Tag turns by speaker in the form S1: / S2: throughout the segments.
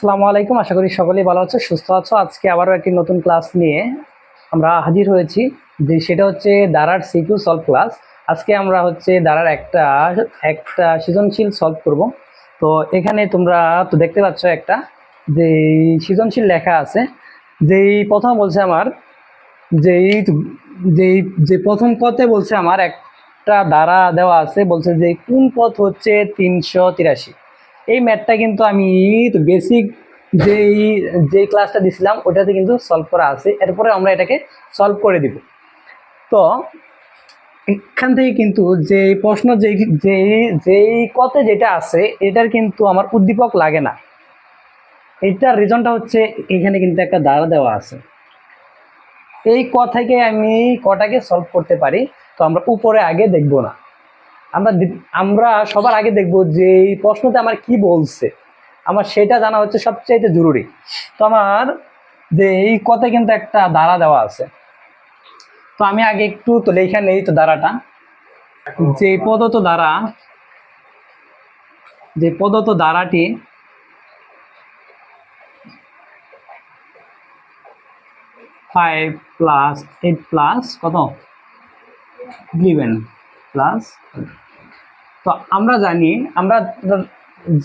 S1: আসসালামু আলাইকুম। আশা করি সকলেই ভালো আছো, সুস্থ আছো। আজকে আবারও একটি নতুন ক্লাস নিয়ে আমরা হাজির হয়েছি, যে সেটা হচ্ছে দারার সিকিউ সলভ ক্লাস। আজকে আমরা হচ্ছে দারার একটা একটা সৃজনশীল সলভ করব। তো এখানে তোমরা তো দেখতে পাচ্ছ একটা যে সৃজনশীল লেখা আছে, যেই প্রথম বলছে আমার যেই যেই যে প্রথম পথে বলছে আমার একটা দ্বারা দেওয়া আছে, বলছে যে কোন পথ হচ্ছে 383। এই ম্যাথটা কিন্তু আমি বেসিক যেই যেই ক্লাসটা দিছিলাম ওটাতে কিন্তু সলভ করা আছে। এরপরে আমরা এটাকে সলভ করে দিব। তো এখান থেকে কিন্তু যে প্রশ্ন যেই যেই যেই কতে যেটা আছে এটার কিন্তু আমার উদ্দীপক লাগে না। এটার রিজনটা হচ্ছে এখানে কিন্তু একটা দ্বারা দেওয়া আছে। এই ক থেকে আমি কটাকে সলভ করতে পারি। তো আমরা উপরে আগে দেখব না, আমরা আমরা সবার আগে দেখব যে এই প্রশ্নতে আমার কি বলছে, আমার সেটা জানা হচ্ছে সবচাইতে জরুরি। তো আমার যে এই কথায় কিন্তু একটা ধারা দেওয়া আছে, তো আমি আগে একটু তো লেখা নেই তো ধারাটা। যে প্রদত্ত ধারা, যে প্রদত্ত ধারাটি ফাইভ প্লাস এইট প্লাস কত 11 প্লাস। তো আমরা জানি, আমরা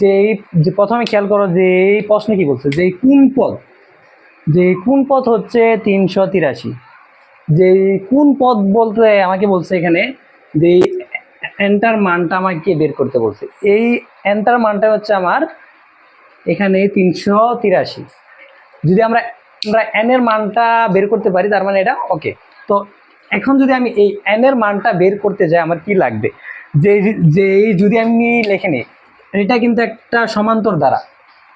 S1: যে যে প্রথমে খেয়াল করো যে এই প্রশ্নে কি বলছে, যে কোন পদ হচ্ছে 383। যে কোন পদ বলতে আমাকে বলছে এখানে যে এন্টার মানটা আমাকে বের করতে বলছে। এই এন্টার মানটা হচ্ছে আমার এখানে 383। যদি আমরা আমরা এন এর মানটা বের করতে পারি তার মানে এটা ওকে। তো এখন যদি আমি এই এন এর মানটা বের করতে যাই আমার কি লাগবে, যে যে যদি আমি লিখে নিই এটা কিন্তু একটা সমান্তর দ্বারা,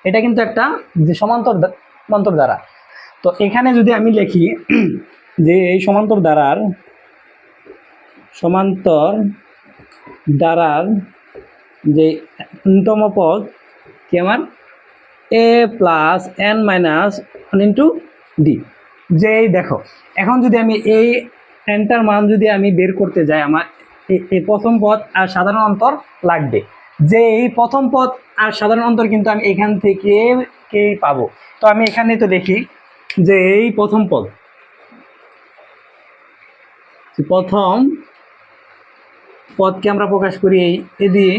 S1: এটা কিন্তু একটা যে সমান্তর দ্বারা। তো এখানে যদি আমি লিখি যে এই সমান্তর দ্বারার যে ন্যূনতম পদ কি আমার a plus n minus one into d. যেই দেখো এখন যদি আমি এই এনটার মান যদি আমি বের করতে যাই, আমার এই প্রথম পদ আর সাধারণ অন্তর লাগবে। যে এই প্রথম পদ আর সাধারণ অন্তর কিন্তু আমি এখান থেকে পাবো। তো আমি এখানে তো দেখি যে এই প্রথম পদকে আমরা প্রকাশ করি এ দিয়ে,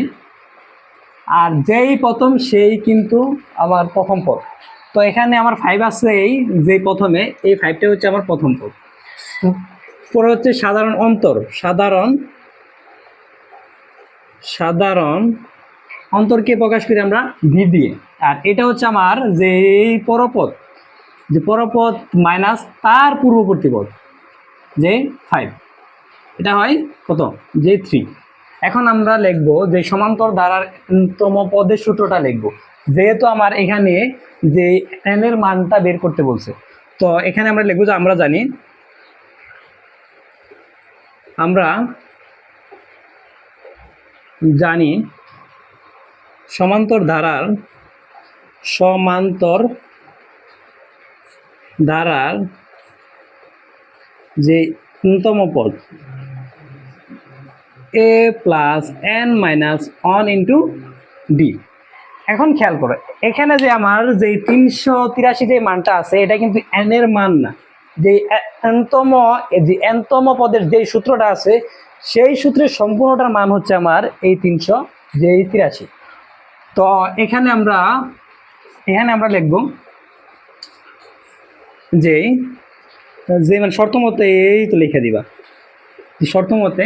S1: আর যেই প্রথম সেই কিন্তু আমার প্রথম পদ। তো এখানে আমার 5 আছে, এই যে প্রথমে এই 5টা হচ্ছে আমার প্রথম পদ। পরে হচ্ছে সাধারণ অন্তর, সাধারণ অন্তরকে প্রকাশ করি আমরা ভি দিয়ে। আর এটা হচ্ছে আমার যে এই পরপদ মাইনাস তার পূর্ববর্তী পদ যে 5, এটা হয় কত যে 3। এখন আমরা লিখব যে সমান্তর ধারার তম পদের সূত্রটা লিখব, যেহেতু আমার এখানে যে এন এর মানটা বের করতে বলছে। তো এখানে আমরা লিখব যে আমরা জানি সমান্তর ধারার যে ন্যূনতম পদ a plus n minus one into d. এখন খেয়াল করো এখানে যে আমার যে 383 যে মানটা আছে এটা কিন্তু এন এর মান না, যে এনতম পদের যে সূত্রটা আছে সেই সূত্রের সম্পূর্ণটার মান হচ্ছে আমার এই 383। তো এখানে আমরা লিখব যে মানে শর্ত মতে এই তো লিখে দিবা, শর্ত মতে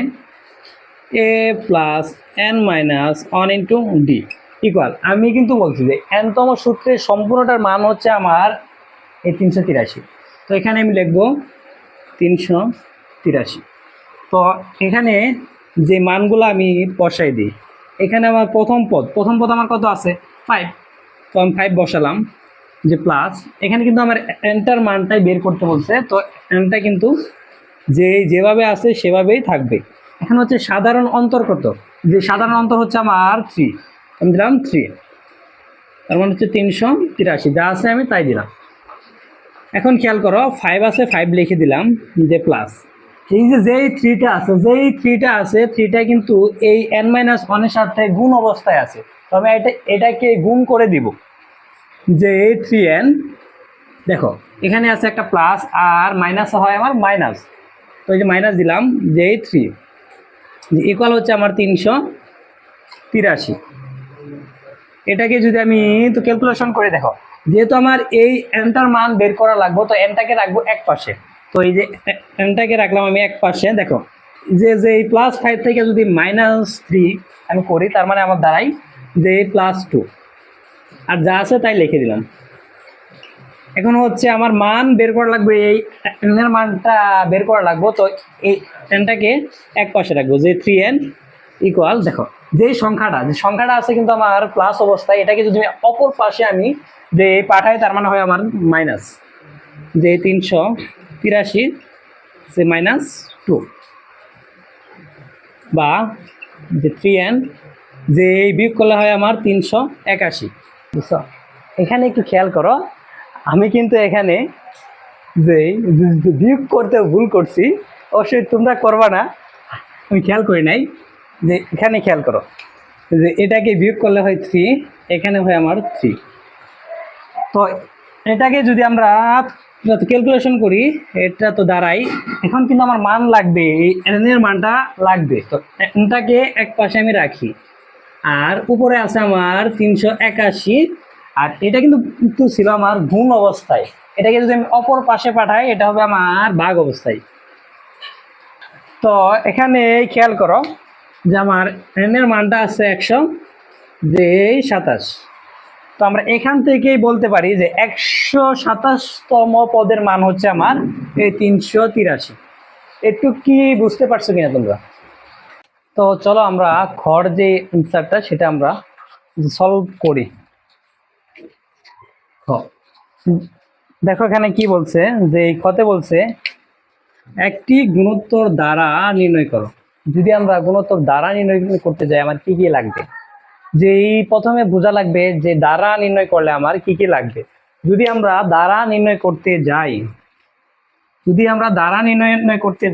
S1: a plus n minus one into d equal, আমি কিন্তু বলছি যে এনতম সূত্রের সম্পূর্ণটার মান হচ্ছে আমার এই 383। তো এখানে আমি লিখব 383। তো এখানে যে মানগুলো আমি বসাই দিই, এখানে আমার প্রথম পদ আমার কত আছে 5। তো আমি 5 বসালাম যে প্লাস, এখানে কিন্তু আমার এনটার মানটাই বের করতে বলছে। তো এনটা কিন্তু যেভাবে আছে সেভাবেই থাকবে। এখন হচ্ছে সাধারণ অন্তর কত, যে সাধারণ অন্তর হচ্ছে আমার 3, আমি দিলাম 3, তার মানে হচ্ছে 383, যা আছে আমি তাই দিলাম। এখন খেয়াল করো 5 আছে, 5 লিখে দিলাম যে প্লাস এই যেই 3টা আছে 3টা কিন্তু এই n-1 এর সাথে গুণ অবস্থায় আছে। তো আমি এটাকে গুণ করে দিব, যে 3n, দেখো এখানে আছে একটা প্লাস আর মাইনাস হয় আমার মাইনাস, তো এই যে মাইনাস দিলাম যে 3 ইকুয়াল হচ্ছে আমার 383। এটাকে যদি আমি তো ক্যালকুলেশন করে দেখো, যেহেতু আমার এই এনটার মান বের করা লাগবে, তো এনটাকে রাখবো এক পাশে। তো এই যে এনটাকে রাখলাম আমি এক পাশে, দেখো যে যে এই +5 থেকে যদি -3 আমি করি, তার মানে আমার দাঁড়াই যে +2, আর যা আছে তাই লিখে দিলাম। এখন হচ্ছে আমার মান বের করা লাগবে, এই এনের মানটা বের করা লাগবে, তো এই এনটাকে এক পাশে রাখবো যে 3n ইকুয়াল, দেখো যে সংখ্যাটা আছে কিন্তু আমার প্লাস অবস্থায়, এটাকে যদি অপর পাশে আমি যে পাঠাই, তার মানে হয় আমার মাইনাস, যে 383 যে -2, বা যে 3n যে বিয়োগ করলে হয় আমার 381। বুঝছো? এখানে একটু খেয়াল করো, আমি কিন্তু এখানে যে বিয়োগ করতে ভুল করছি, অবশ্যই তোমরা করবা না, আমি খেয়াল করি নাই। যে এখানে খেয়াল করো যে এটাকে বিয়োগ করলে হয় 3, এখানে হয় আমার 3। তো এটাকে যদি আমরা ক্যালকুলেশন করি, এটা তো দাঁড়াই, এখন কিন্তু আমার মান লাগবে, এই এর মানটা লাগবে, তো এটাকে এক পাশে আমি রাখি, আর উপরে আছে আমার 381, আর এটা কিন্তু ছিল আমার গুণ অবস্থায়, এটাকে যদি আমি অপর পাশে পাঠাই, এটা হবে আমার ভাগ অবস্থায়। তো এখানে খেয়াল করো যে আমার এর মানটা আছে 127। তো আমরা এখান থেকেই বলতে পারি যে 127তম পদের মান হচ্ছে আমার এই 383। একটু কি বুঝতে পারছো কিনা তোমরা? তো চলো আমরা খর যে অ্যান্সারটা সেটা আমরা সলভ করি। দেখো এখানে কি বলছে, যে এই খতে বলছে একটি গুণোত্তর দ্বারা নির্ণয় করো। যদি আমরা গুণোত্তর দ্বারা নির্ণয় করতে যাই, আমার কি কি লাগবে, যে এই প্রথমে বোঝা লাগবে যে দ্বারা নির্ণয় করলে আমার কি কি লাগবে। যদি আমরা দ্বারা নির্ণয় করতে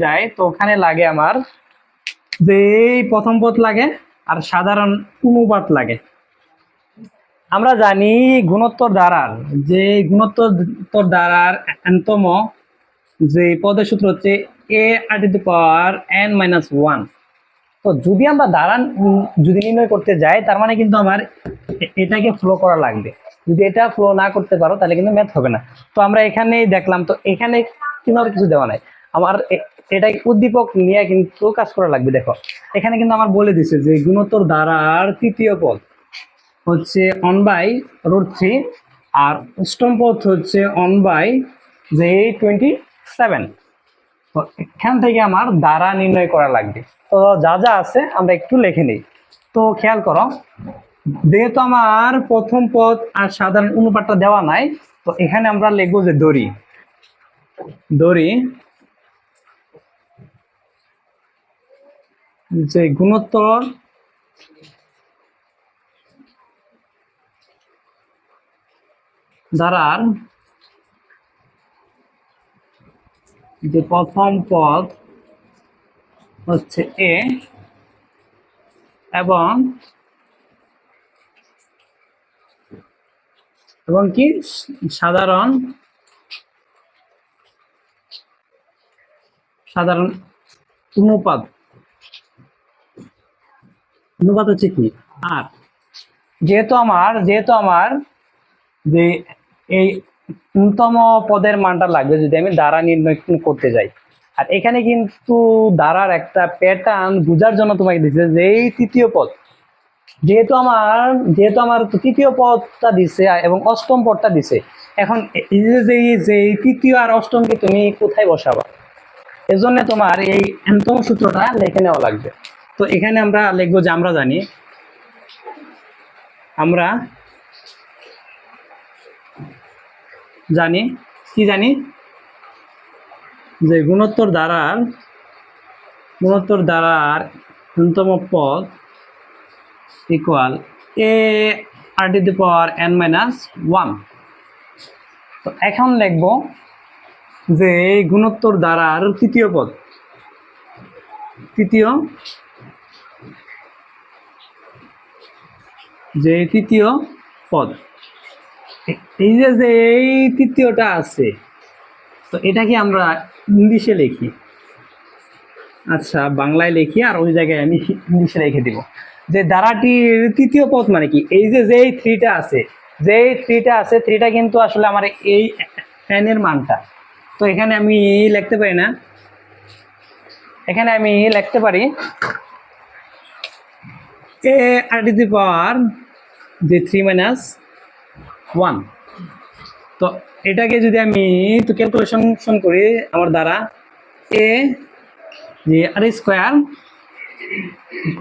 S1: যাই, তো ওখানে লাগে আমার যে প্রথম পদ লাগে আর সাধারণ অনুপাত লাগে। আমরা জানি গুণোত্তর দ্বারার এনতম যে পদের সূত্র হচ্ছে a⁻n-1। তো যদি আমরা দ্বারা যদি নির্ণয় করতে যাই, তার মানে কিন্তু আমার এটাকে ফ্লো করা লাগবে। যদি এটা ফ্লো না করতে পারো, তাহলে কিন্তু ম্যাথ হবে না। তো আমরা এখানেই দেখলাম, তো এখানে কিন্তু আর কিছু দেওয়া নাই, আমার এটা উদ্দীপক নিয়ে কিন্তু কাজ করা লাগবে। দেখো এখানে কিন্তু আমার বলে দিছে যে গুণোত্তর দ্বারার তৃতীয় পদ হচ্ছে 1/√3, আর অষ্টম পদ হচ্ছে 1/27। তো এখান থেকে আমার দ্বারা নির্ণয় করা লাগবে। তো যা যা আছে আমরা একটু লিখে নিই। তো খেয়াল করো, যেহেতু আমার প্রথম পদ আর সাধারণ অনুপাতটা দেওয়া নাই, তো এখানে আমরা লিখবো যে দড়ি যে গুণোত্তর দ্বারার যে প্রথম পদ হচ্ছে এ, এবং কি সাধারণ অনুপাত হচ্ছে কি, আর যেহেতু আমার যে এই ন্যূনতম পদের মানটা লাগবে যদি আমি দ্বারা নির্ণয় করতে যাই। আর এখানে কিন্তু দ্বারার একটা প্যাটার্ন বোঝার জন্য তোমাকে দিচ্ছে যে এই তৃতীয় পদ, যেহেতু আমার তৃতীয় পদটা দিছে এবং অষ্টম পদটা দিছে, এখন এই যে তৃতীয় আর অষ্টমকে তুমি কোথায় বসাবা, এজন্য তোমার এই এনতম সূত্রটা লিখে নেওয়া লাগবে। তো এখানে আমরা লিখবো যে আমরা জানি যে গুণোত্তর দ্বারার ন্যূনতম পদ ইকুয়াল a⁻n-1। তো এখন লিখবো যে গুণোত্তর দ্বারার তৃতীয় পদ এই যে যে এই তৃতীয়টা আছে, তো এটাকে আমরা ইংলিশে লিখি, আচ্ছা বাংলায় লিখি আর ওই জায়গায় আমি ইংলিশে রেখে দিব। যে ধারাটির তৃতীয় পদ মানে কি, এই যে যেই থ্রিটা আছে, যেই থ্রিটা আছে, থ্রিটা কিন্তু আসলে আমার এই এন এর মানটা। তো এখানে আমি লিখতে পারি না, এখানে আমি লিখতে পারি এ আর টু দি পাওয়ার যে 3 - 1। তো এটাকে যদি আমি তো ক্যালকুলেশন করি আমার দ্বারা এ যে আর স্কোয়ার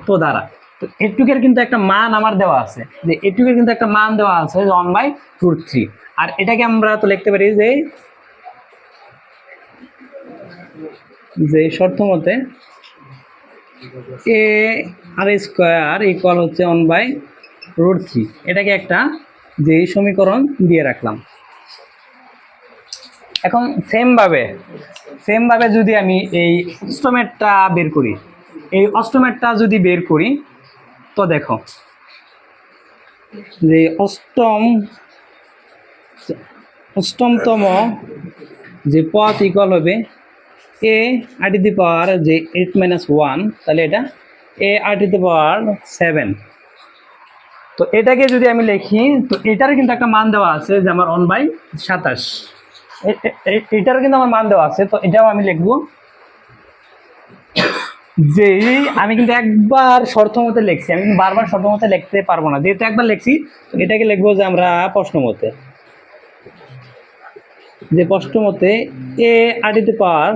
S1: তো দ্বারা, তো এটুকের কিন্তু একটা মান আমার দেওয়া আছে, যে এটুকের কিন্তু একটা মান দেওয়া আছে 1/√3। আর এটাকে আমরা তো লিখতে পারি যে শর্ত মতে এ আর স্কোয়ার ইকুয়াল হচ্ছে 1/√3। এটাকে একটা যে সমীকরণ দিয়ে রাখলাম। এখন সেম ভাবে যদি আমি এই অষ্টমেরটা বের করি, এই অষ্টমেরটা যদি বের করি, তো দেখো যে অষ্টমতম যে পদ ইকুয়াল হবে এ আর টু দি পাওয়ার যে 8 - 1, তাহলে এটা এ আর টু দি পাওয়ার 7। তো এটাকে যদি আমি লিখি, তো এটারও কিন্তু একটা মান দেওয়া আছে যে আমার 1/27। এটারও কিন্তু আমার মান দেওয়া আছে, তো এটাও আমি লিখবো যে আমি কিন্তু একবার শর্ত মতে লিখছি, আমি কিন্তু বারবার শর্ত মতে লিখতে পারবো না, যেহেতু একবার লিখছি এটাকে লিখবো যে আমরা প্রশ্ন মতে, যে প্রশ্ন মতে এ আর টু দি পাওয়ার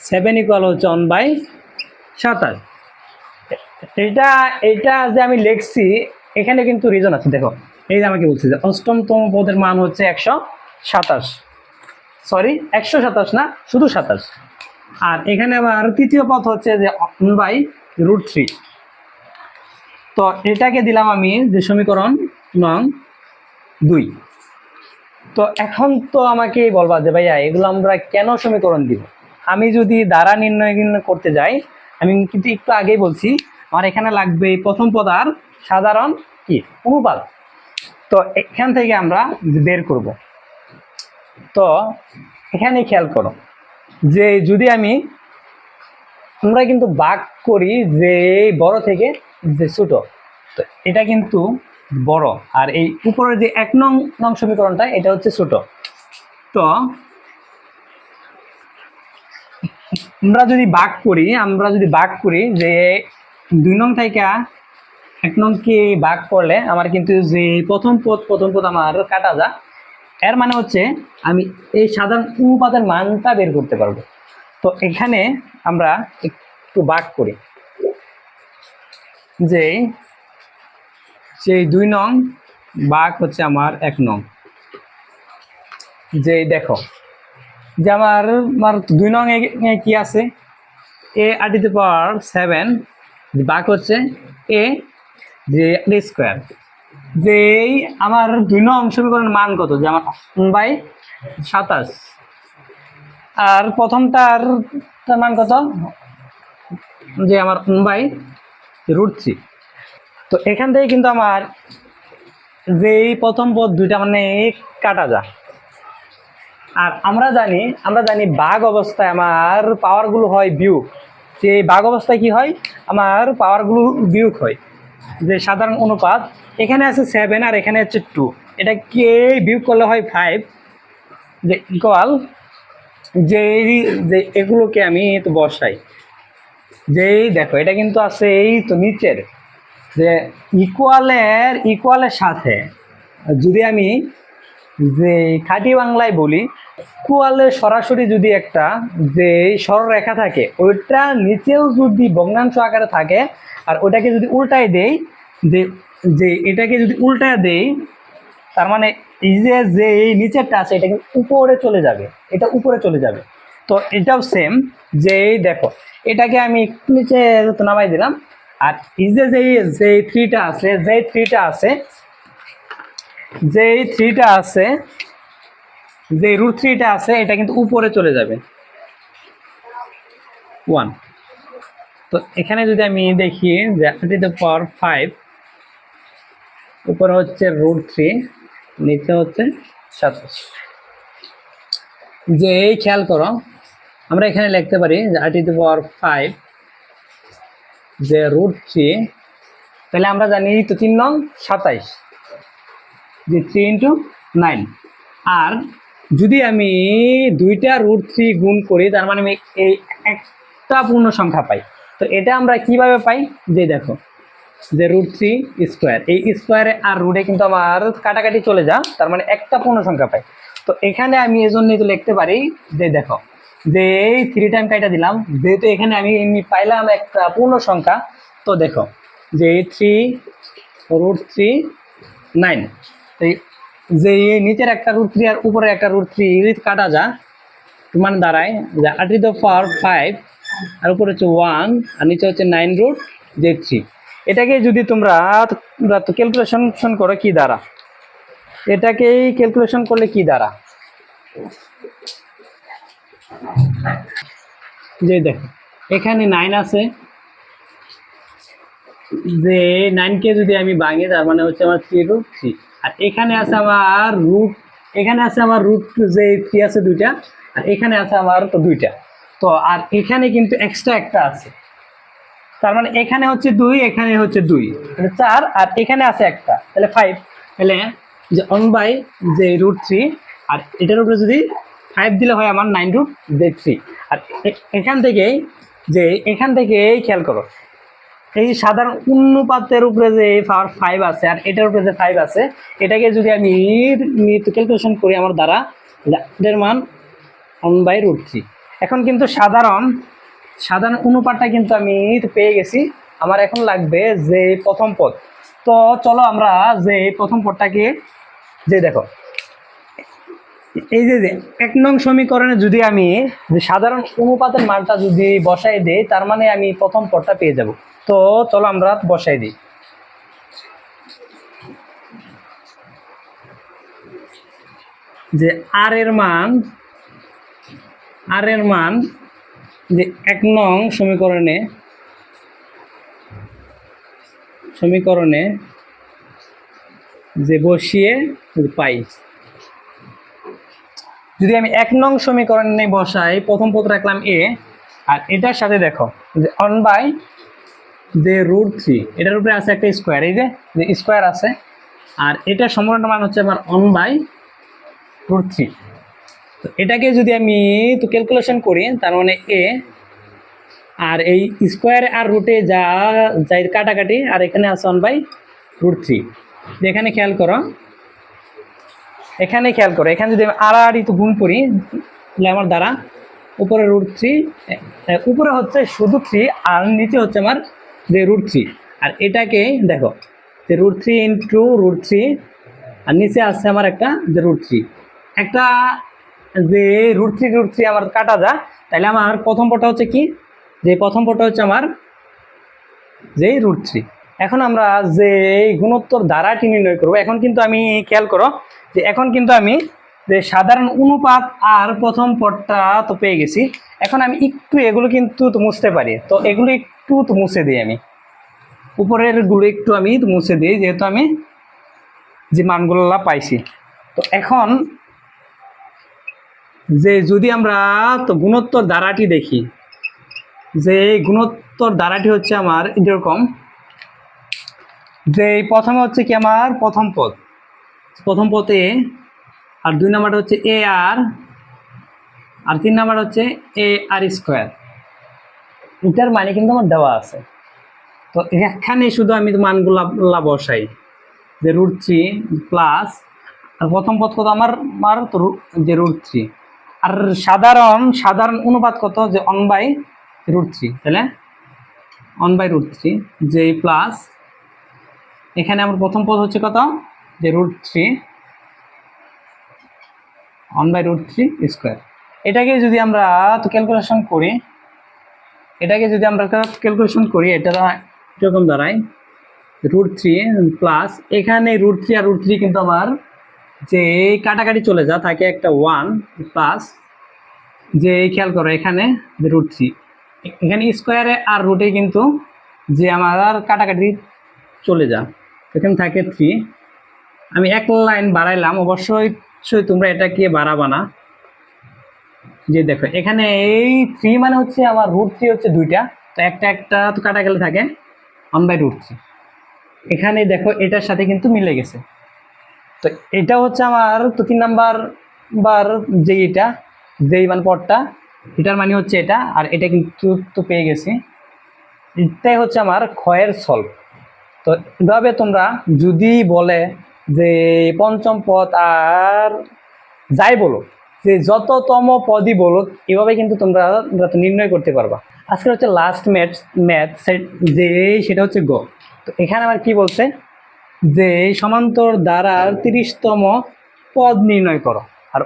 S1: 7 ইকুয়াল হচ্ছে 1/27। এটা এটা যে আমি লিখছি এখানে কিন্তু রিজন আছে, দেখো এই যে আমাকে বলছে যে অষ্টমতম পদের মান হচ্ছে 127, সরি 127 না, শুধু 27। আর এখানে আবার তৃতীয় পদ হচ্ছে যে 1/√3। তো এটাকে দিলাম আমি যে সমীকরণ নং 2। তো এখন তো আমাকে বলবা যে ভাইয়া এগুলো আমরা কেন সমীকরণ দিব। আমি যদি দ্বারা নির্ণয় করতে যাই, আমি কিন্তু একটু আগেই বলছি আমার এখানে লাগবে প্রথম পদ আর সাধারণ কি অনুপাত। তো এখান থেকে আমরা বের করব। তো এখানে খেয়াল করো যে যদি আমরা কিন্তু ভাগ করি যে বড় থেকে যে ছোট, তো এটা কিন্তু বড়, আর এই উপরের যে 1 নং সমীকরণটা এটা হচ্ছে ছোট। তো আমরা যদি ভাগ করি যে 2 নং থেকে 1 নংকে ভাগ করলে আমার কিন্তু যে প্রথম পদ আমার কাটা যায়, এর মানে হচ্ছে আমি এই সাধারণ অনুপাতের মানটা বের করতে পারবো। তো এখানে আমরা একটু ভাগ করি যে 2 নং ভাগ হচ্ছে আমার 1 নং, যে দেখো যে আমার 2 নং কি আছে এ আর টু দি পাওয়ার 7 ভাগ হচ্ছে এ যে স্কোয়ার, যে আমার 2 নং সমীকরণের মান কত, যে আমার 1/27। আর প্রথমটার মান কত, যে আমার 1/√3। তো এখান থেকে কিন্তু আমার যেই প্রথম পদ দুইটা মানে কাটা যায়। আর আমরা জানি ভাগ অবস্থায় আমার পাওয়ারগুলো হয় বিয়োগ, যে ভাগ অবস্থায় কি হয় আমার পাওয়ারগুলো বিয়োগ হয়। যে সাধারণ অনুপাত এখানে আছে 7 আর এখানে হচ্ছে 2, এটা কে বিয়োগ করলে হয় 5, যে ইকুয়াল যে এগুলোকে আমি তো বসাই, যেই দেখো এটা কিন্তু আছে এই তো নিচের যে ইকুয়ালের সাথে যদি আমি যে খাঁটি বাংলায় বলি, ইকুয়ালের সরাসরি যদি একটা যে সরলরেখা থাকে ওইটা নিচেও যদি ভগ্নাংশ আকারে থাকে, আর ওটাকে যদি উল্টায় দেই, যে যে এটাকে যদি উল্টায় দেই, তার মানে এই যে এই নিচেরটা আছে এটা কিন্তু উপরে চলে যাবে, এটা উপরে চলে যাবে। তো এটাও সেম, যে দেখো এটাকে আমি একটু নিচে নামাই দিলাম, আর এই যে যে থ্রিটা আছে যে √3টা আছে এটা কিন্তু উপরে চলে যাবে 1। তো এখানে যদি আমি দেখি যে ⁵ উপরে হচ্ছে √3, নিচে হচ্ছে 27। যে এই খেয়াল করো, আমরা এখানে লিখতে পারি যে r⁵ যে √3, তাহলে আমরা জানি তো 3 নং 27, যে 3 × 9। আর যদি আমি দুইটা √3 গুণ করি, তার মানে আমি এই একটা পূর্ণ সংখ্যা পাই। তো এটা আমরা কিভাবে পাই, যে দেখো যে √3², এই স্কোয়ারে আর রুটে কিন্তু আমার কাটাকাটি চলে যা, তার মানে একটা পূর্ণ সংখ্যা পাই। তো এখানে আমি এই জন্যই তো লিখতে পারি যে দেখো যে এই 3 টাইম কাটা দিলাম, যেহেতু এখানে আমি পাইলাম একটা পূর্ণ সংখ্যা। তো দেখো যে 3√3 9, যে নিচের একটা √3 আর উপরে একটা √3 কাটা যা, মানে দাঁড়ায় যে r⁵ আর উপরে হচ্ছে 1 আর নিচে হচ্ছে 9√3। এটাকে যদি তোমরা তো ক্যালকুলেশন করো কি দ্বারা, এটাকেই ক্যালকুলেশন করলে কি দ্বারা, যে দেখো এখানে 9 আছে, যে 9কে যদি আমি ভাঙি, তার মানে হচ্ছে আমার 3√3। আর এখানে আছে আমার এখানে আছে আমার যে 3 আছে দুইটা, আর এখানে আছে আমার তো দুইটা। তো আর এখানে কিন্তু এক্সট্রা একটা আছে, তার মানে এখানে হচ্ছে 2, এখানে হচ্ছে 2, 4, আর এখানে আছে একটা, তাহলে 5। তাহলে যে 1 যে √3, আর এটার উপরে যদি 5 দিলে হয় আমার 9√3। আর এখান থেকে খেয়াল করো, এই সাধারণ অনুপাতের উপরে যে পাওয়ার 5 আছে আর এটার উপরে যে 5 আছে, এটাকে যদি আমি ক্যালকুলেশন করি আমার দ্বারা, এটার মান 1/√3। এখন কিন্তু সাধারণ অনুপাতটা কিন্তু আমি পেয়ে গেছি। আমার এখন লাগবে যে প্রথম পদ। তো চলো আমরা যে প্রথম পদটাকে, যে দেখো এই যে 1 নং সমীকরণে যদি আমি যে সাধারণ অনুপাতের মানটা যদি বসাই দেই, তার মানে আমি প্রথম পদটা পেয়ে যাব। তো চলো আমরা বসাই দিই। যে আর এর মান যে 1 নং সমীকরণে যে বসিয়ে পাই, যদি আমি 1 নং সমীকরণে বসাই, প্রথম পদ রাখলাম a, আর এটার সাথে দেখো যে 1/√3, এটার উপরে আছে একটা স্কোয়ার, এই যে স্কোয়ার আছে, আর এটার সম্পূর্ণ মান হচ্ছে আমার 1/√3। তো এটাকে যদি আমি তো ক্যালকুলেশন করি, তার মানে a, আর এই স্কোয়ার আর রুটে যা যাই কাটাকাটি, আর এখানে আছে 1/√3। এখানে খেয়াল করো, এখানে যদি আমি আর তো গুণ করি, তাহলে আমার দ্বারা উপরে √3, উপরে হচ্ছে শুধু 3, আর নিচে হচ্ছে আমার যে √3। আর এটাকে দেখো যে √3 × √3, আর নিচে আসছে আমার একটা যে √3, একটা যে √3 আমার কাটা যা। তাহলে আমার প্রথম পদটা হচ্ছে কি, যে প্রথম পদটা হচ্ছে আমার যে √3। এখন আমরা যে গুণোত্তর ধারাটি নির্ণয় করবো, এখন কিন্তু আমি খেয়াল করো যে এখন কিন্তু আমি যে সাধারণ অনুপাত আর প্রথম পদটা তো পেয়ে গেছি। এখন আমি একটু এগুলো কিন্তু তো মুছতে পারি, তো এগুলো একটু তো মুছে দিই, আমি উপরের গুলো একটু আমি মুছে দিই, যেহেতু আমি যে মানগুলো পাইছি। তো এখন যে যদি আমরা তো গুণোত্তর ধারাটি দেখি, যে গুণোত্তর ধারাটি হচ্ছে আমার এরকম, যে প্রথমে হচ্ছে কি আমার প্রথম পদ এ, আর 2 নাম্বারটা হচ্ছে এ আর 3 নাম্বার হচ্ছে ar²। এটার মানে কিন্তু আমার দেওয়া আছে। তো এখানে শুধু আমি মানগুলা বসাই, যে √3 প্লাস, আর প্রথম পদ কত আমার যে √3, আর সাধারণ অনুপাত কত, যে 1/√3, তাহলে 1/√3 যে প্লাস, এখানে আমার প্রথম পদ হচ্ছে কত, যে √3 1/√3²। এটাকে যদি আমরা তো ক্যালকুলেশন করি, এটা এরকম দাঁড়ায় √3 প্লাস, এখানে √3 আর √3 কিন্তু আমার যে কাটাকাটি চলে যা, থাকে একটা 1 প্লাস, যে খেয়াল করো এখানে যে √3, এখানে স্কোয়ারে আর রুটে কিন্তু যে আমার কাটাকাটি চলে যা, এখানে থাকে 3। আমি এক লাইন বাড়াইলাম, অবশ্যই তোমরা এটাকে বাড়াবা না। যে দেখো এখানে এই 3 মানে হচ্ছে আমার √3 হচ্ছে দুইটা, তো একটা একটা তো কাটা গেলে থাকে 1/√3। এখানে দেখো এটার সাথে কিন্তু মিলে গেছে। তো এটা হচ্ছে আমার তো 3 নাম্বার বার, যে এটা যেই মানে পদটা, এটার মানে হচ্ছে এটা, আর এটা কিন্তু তো পেয়ে গেছি। এটাই হচ্ছে আমার ক্ষয়ের সলভ। তো এভাবে তোমরা যদি বলে যে পঞ্চম পদ আর যাই বলো, যে যততম পদই বলো, এভাবে কিন্তু তোমরা নির্ণয় করতে পারবা। আজকে হচ্ছে লাস্ট ম্যাথ যে সেটা হচ্ছে গ। তো এখানে আমার কি বলছে যে সমান্তর দ্বারার 30তম পদ নির্ণয় করো। আর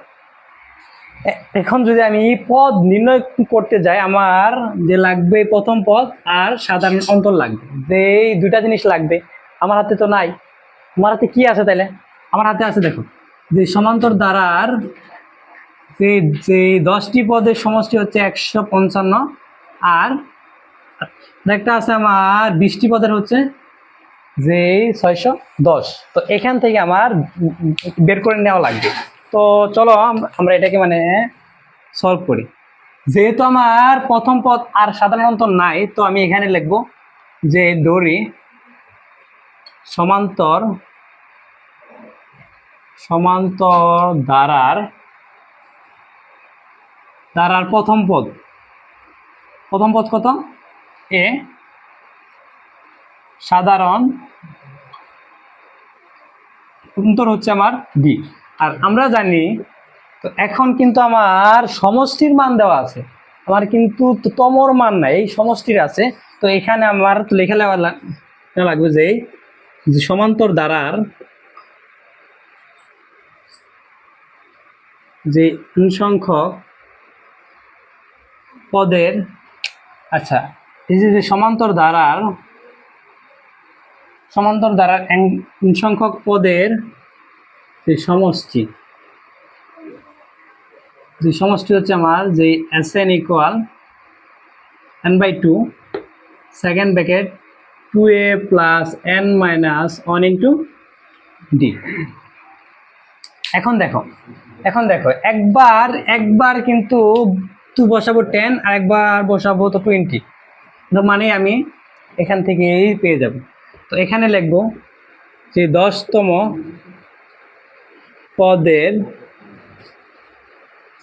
S1: এখন যদি আমি পদ নির্ণয় করতে যাই, আমার যে লাগবে প্রথম পদ আর সাধারণ অন্তর লাগবে, যে এই দুইটা জিনিস লাগবে। আমার হাতে তো নাই। আমার হাতে কি আছে তাহলে? আমার হাতে আছে দেখো, যে সমান্তর দ্বারার যে যে 10টি পদের সমষ্টি হচ্ছে 155, আর একটা আছে আমার 20টি পদের হচ্ছে যে 610। তো এখান থেকে আমার বের করে নেওয়া লাগবে। তো চলো আমরা এটাকে মানে সলভ করি। যেহেতু আমার প্রথম পদ আর সাধারণত নাই, তো আমি এখানে লিখব যে ধরি সমান্তর দ্বারার প্রথম পদ কত? এ, সাধারণ অন্তর হচ্ছে আমার বি। আর আমরা জানি, তো এখন কিন্তু আমার সমষ্টির মান দেওয়া আছে, আমার কিন্তু তমর মান নাই, এই সমষ্টির আছে। তো এখানে আমার লেখা লাগবে যে সমান্তর দ্বারার যে সংখ্যক পদের, আচ্ছা এই যে সমান্তর দ্বারার সংখ্যক পদের যে সমষ্টি হচ্ছে আমার যে Sn = n/2 second bracket 2a + n - 1 * d। এখন দেখো একবার কিন্তু 2 বসাবো 10, আর একবার বসাবো তো 20, মানে আমি এখান থেকেই পেয়ে যাব। তো এখানে লিখব যে 10তম পদের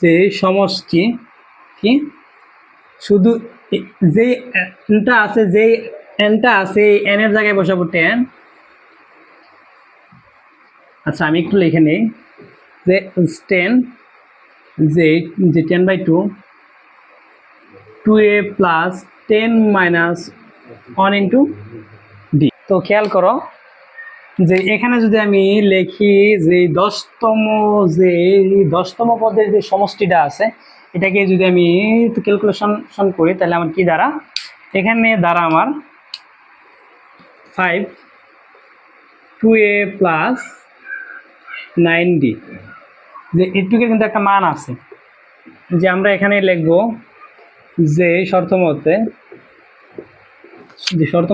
S1: যে সমষ্টি কি, শুধু যে এনটা আছে, n এর জায়গায় বসাবো 10। আচ্ছা আমি একটু লিখে নেই যে 10 যে 10/2 2a + 10 - 1 * d। তো খেয়াল করো যে এখানে যদি আমি লিখি যে 10তম পদের যে সমষ্টিটা আছে, এটাকে যদি আমি ক্যালকুলেশন করি, তাহলে আমার কি দ্বারা, এখানে দ্বারা আমার 5 2a + 9d, যে এটুকে কিন্তু একটা মান আছে, যে আমরা এখানে লিখব যে শর্ত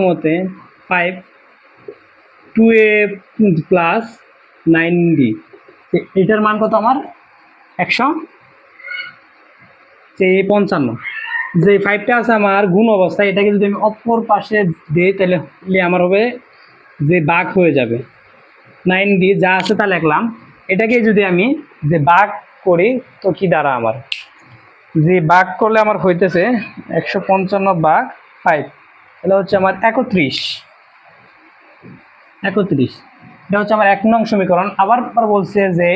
S1: মতে 5 2a + 9d, এটার মান কত আমার 155। যে 5টা আছে আমার গুণ অবস্থায়, এটাকে যদি আমি অপর পাশে দিই, তাহলে আমার হবে যে ভাগ হয়ে যাবে 9d, যা আছে তা লিখলাম। এটাকে যদি আমি যে ভাগ করি, তো কি দ্বারা আমার যে ভাগ করলে আমার হইতেছে 155/5, তাহলে হচ্ছে আমার 31। এটা হচ্ছে আমার 1 নং সমীকরণ। আবার বলছে যে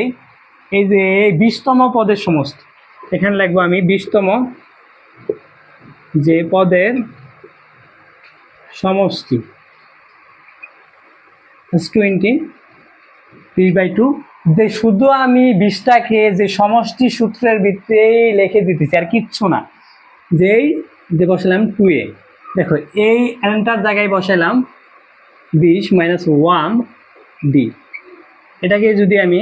S1: এই যে 20তম পদের সমষ্টি, এখানে লিখবো আমি 20তম যে পদের সমষ্টি 20 যে শুধু আমি 20টাকে যে সমষ্টি সূত্রের ভিত্তিতেই লিখে দিতেছি, আর কিচ্ছু না। যে বসালাম 2a, দেখো এই এন্টার জায়গায় বসালাম 20 - 1d। এটাকে যদি আমি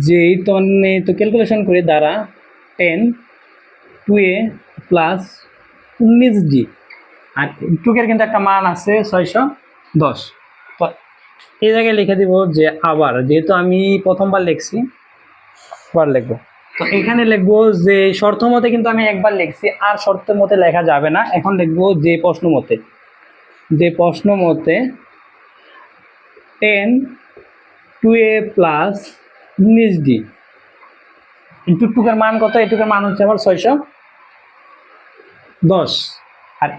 S1: যে তো ক্যালকুলেশন করি দ্বারা 10 2a + 19d, আর টুকের কিন্তু একটা মান আছে 610। তো এই জায়গায় লিখে দিব যে আবার, যেহেতু আমি প্রথমবার লিখছি, বার লিখবো। তো এখানে লিখবো যে শর্ত মতে, কিন্তু আমি একবার লিখছি, আর শর্তের মতে লেখা যাবে না। এখন লিখবো যে প্রশ্ন মতে, যে প্রশ্ন মতে 10 2a plus 19d into Tuker মান কত? এটুকের মান হচ্ছে আমার 610। আর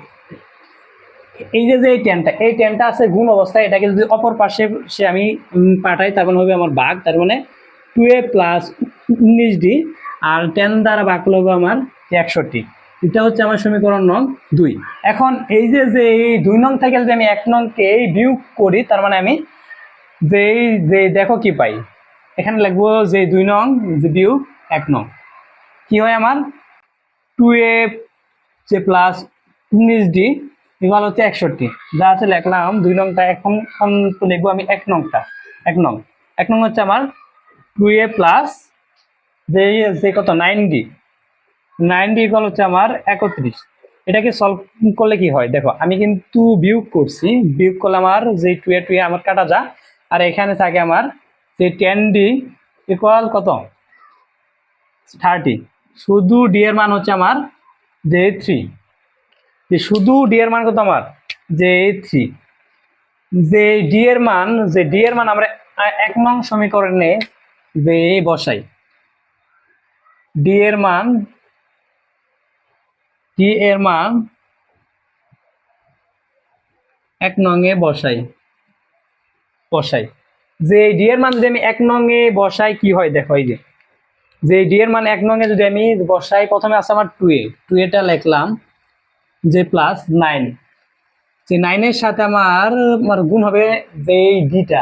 S1: এই যে এই টেনটা আছে গুণ অবস্থায়, এটাকে যদি অপর পাশে সে আমি পাঠাই, তার মানে হবে আমার ভাগ। তার মানে 2a প্লাস 19d আর 10 দ্বারা ভাগ করলে হবে আমার 61। এটা হচ্ছে আমার সমীকরণ নং 2। এখন এই যে এই 2 নং থেকে যদি আমি 1 নংকে বিয়োগ করি, তার মানে আমি যে দেখো কি পাই, এখানে লিখবো যে 2 নং যে বিয়োগ 1 নং কি হয় আমার 2a যে প্লাস 19d ইকুয়াল হচ্ছে 61। যা আছে লিখলাম 2 নংটা। এখন লিখবো আমি 1 নংটা। 1 নং হচ্ছে আমার 2a প্লাস যে কত 9d ইকুয়াল হচ্ছে আমার 31। এটাকে সলভ করলে কি হয় দেখো, আমি কিন্তু বিয়োগ করছি, বিয়োগ করলে আমার যে 2a আমার কাটা যা, আর এখানে থাকে আমার যে 10d ইকুয়াল কত 30। শুধু d এর মান হচ্ছে আমার যে 3, যে শুধু d এর মান কত আমার যে 3। যে d এর মান আমরা 1 নং সমীকরণে যে বসাই, d এর মান 1 নং এ বসাই। যে d এর মান যদি আমি 1 নং এ বসাই কি হয় দেখো, এই যে d এর মান 1 নং এ যদি আমি বসাই, প্রথমে আছে আমার 2a টা লিখলাম যে প্লাস 9, যে 9 এর সাথে আমার গুণ হবে যে এই d-টা,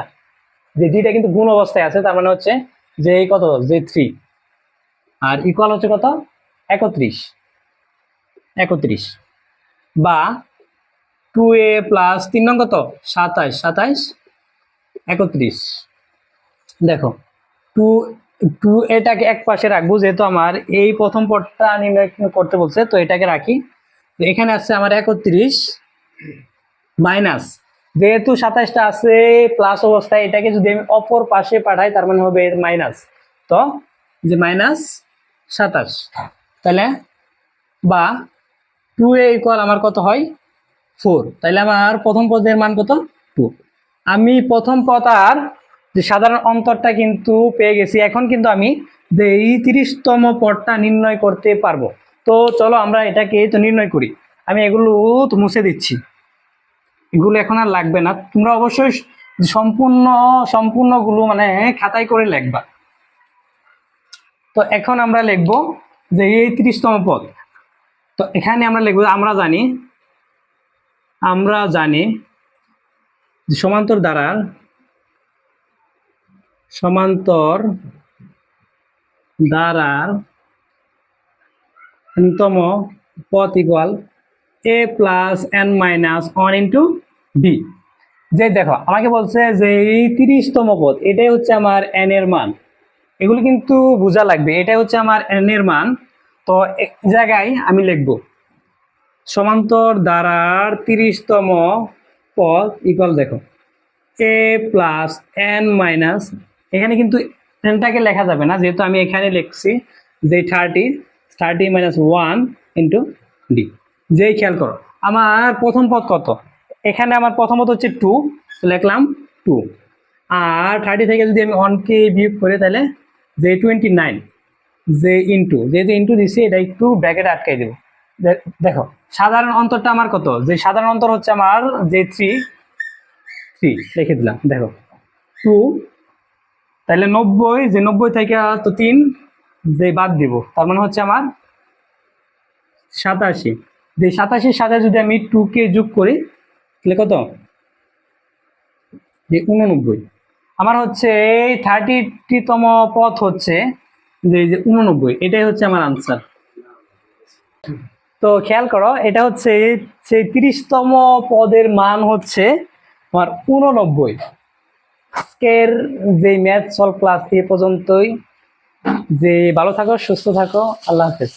S1: যে d-টা কিন্তু গুণ অবস্থায় আছে, তার মানে হচ্ছে যে এই কত যে 3 আর ইকুয়াল হচ্ছে কত 31 বা 2a প্লাস 3 নং কত 27 31। দেখো 2 এটাকে এক পাশে রাখবো, যেহেতু আমার এই প্রথম পদটা নির্ণয় করতে বলছে, তো এটাকে রাখি। তো এখানে আছে আমার 31 মাইনাস, যেহেতু 27টা আছে প্লাস অবস্থায়, এটাকে যদি আমি অপর পাশে পাঠাই, তার মানে হবে মাইনাস। তো যে মাইনাস 27, তাহলে বা 2a ইকুয়াল আমার কত হয় 4। তাহলে আমার প্রথম পদের মান কত 2। আমি প্রথম পদ আর যে সাধারণ অন্তরটা কিন্তু পেয়ে গেছি। এখন কিন্তু আমি যে এই 30তম পদটা নির্ণয় করতে পারবো। তো চলো আমরা এটাকে তো নির্ণয় করি। আমি এগুলো তো মুছে দিচ্ছি, এগুলো এখন আর লাগবে না। তোমরা অবশ্যই সম্পূর্ণগুলো মানে খাতায় করে লিখবা। তো এখন আমরা লিখবো যে এই 30তম পদ। তো এখানে আমরা লিখবো, আমরা জানি সমান্তর দ্বারার তম পদ equal a plus n minus 1 into B. যে দেখো আমাকে বলছে যে এই 30তম পদ, এটাই হচ্ছে আমার n এর মান। এগুলো কিন্তু বোঝা লাগবে, এটাই হচ্ছে আমার n এর মান। তো এক জায়গায় আমি লিখবো সমান্তর দ্বারার 30তম পদ ইকুয়াল, দেখো a প্লাস n মাইনাস, এখানে কিন্তু nটাকে লেখা যাবে না, যেহেতু আমি এখানে লিখছি যে 30 মাইনাস 1 ইন্টু ডি। যেই খেয়াল করো আমার প্রথম পদ কত, এখানে আমার প্রথম পদ হচ্ছে 2, লিখলাম 2 আর 30 থেকে যদি আমি 1কে বিয়োগ করি, তাহলে যে 29, যে যেহেতু ইন্টু দিচ্ছি, এটা একটু ব্র্যাকেট আটকাই দেবো। দেখো সাধারণ অন্তরটা আমার কত, যে সাধারণ অন্তর হচ্ছে আমার যে 3 লিখে দিলাম। দেখো 2, তাহলে 90, যে 90 থেকে তো 3 যে বাদ দিব, তার মানে হচ্ছে আমার 87। যে 87-এর সাথে যদি আমি 2কে যোগ করি, তাহলে কত যে 89। আমার হচ্ছে 30তম পদ হচ্ছে যে 89, এটাই হচ্ছে আমার আনসার। তো খেয়াল করো, এটা হচ্ছে সেই 30তম পদের মান হচ্ছে আমার 89। আজকের যে ম্যাথ সলভ ক্লাস এ পর্যন্তই। যে ভালো থাকো, সুস্থ থাকো, আল্লাহ হাফেজ।